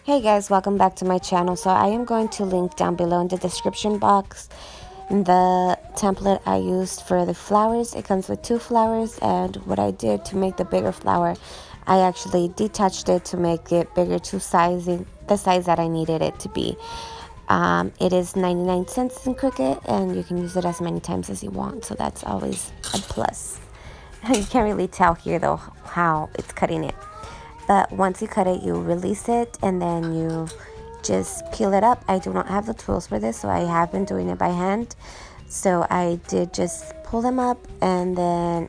Hey guys, welcome back to my channel. So I am going to link down below in the description box the template I used for the flowers. It comes with 2 flowers, and what I did to make the bigger flower, I actually detached it to make it bigger to the size that I needed it to be. It is 99 cents in Cricut, and you can use it as many times as you want, so that's always a plus. You can't really tell here though how it's cutting it. But once you cut it, you release it and then you just peel it up. I do not have the tools for this, so I have been doing it by hand. So I did just pull them up, and then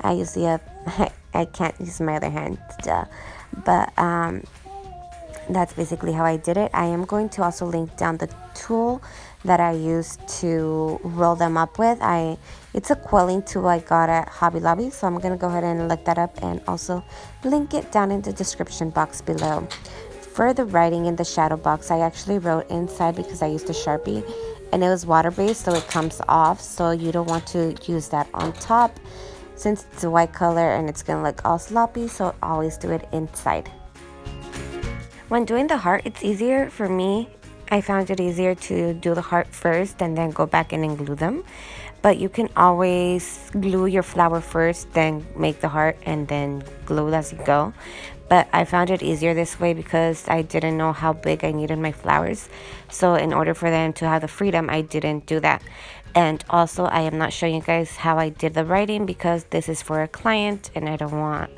I use the I can't use my other hand, but that's basically how I did it. I am going to also link down the tool that I used to roll them up with. It's a quilling tool I got at Hobby Lobby, so I'm gonna go ahead and look that up and also link it down in the description box below. For the writing in the shadow box, I actually wrote inside because I used a Sharpie and it was water-based, so it comes off, so you don't want to use that on top since it's a white color and it's gonna look all sloppy, so always do it inside. When doing the heart, it's easier for me. I found it easier to do the heart first and then go back in and glue them. But you can always glue your flower first, then make the heart, and then glue as you go. But I found it easier this way because I didn't know how big I needed my flowers. So in order for them to have the freedom, I didn't do that. And also, I am not showing you guys how I did the writing because this is for a client and I don't want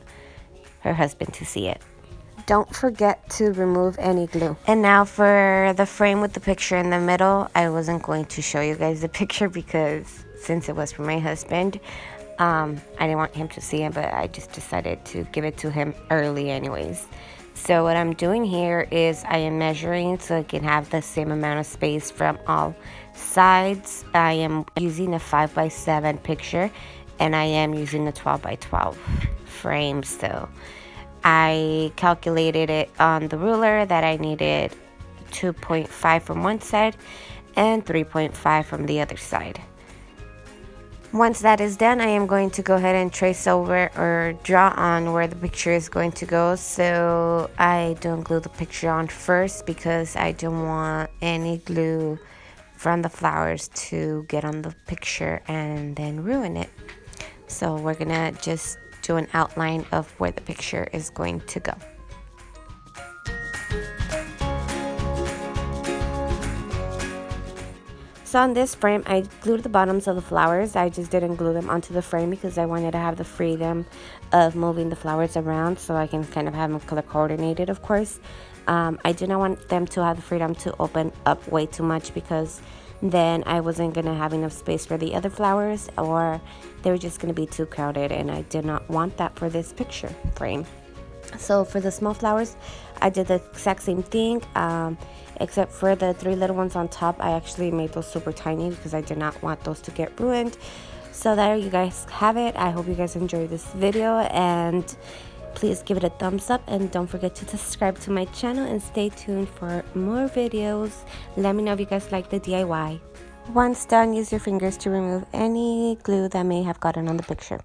her husband to see it. Don't forget to remove any glue. And now for the frame with the picture in the middle, I wasn't going to show you guys the picture because since it was for my husband, I didn't want him to see it, but I just decided to give it to him early anyways. So what I'm doing here is I am measuring so it can have the same amount of space from all sides. I am using a 5x7 picture and I am using a 12x12 frame still. I calculated it on the ruler that I needed 2.5 from one side and 3.5 from the other side. Once that is done, I am going to go ahead and trace over or draw on where the picture is going to go. So I don't glue the picture on first because I don't want any glue from the flowers to get on the picture and then ruin it. So we're gonna just do an outline of where the picture is going to go. So on this frame, I glued the bottoms of the flowers. I just didn't glue them onto the frame because I wanted to have the freedom of moving the flowers around so I can kind of have them color coordinated, of course. I did not want them to have the freedom to open up way too much because then I wasn't going to have enough space for the other flowers, or they were just going to be too crowded, and I did not want that for this picture frame. So for the small flowers, I did the exact same thing, except for the 3 little ones on top. I actually made those super tiny because I did not want those to get ruined. So there you guys have it. I hope you guys enjoyed this video, and please give it a thumbs up and don't forget to subscribe to my channel and stay tuned for more videos. Let me know if you guys like the DIY. Once done, use your fingers to remove any glue that may have gotten on the picture.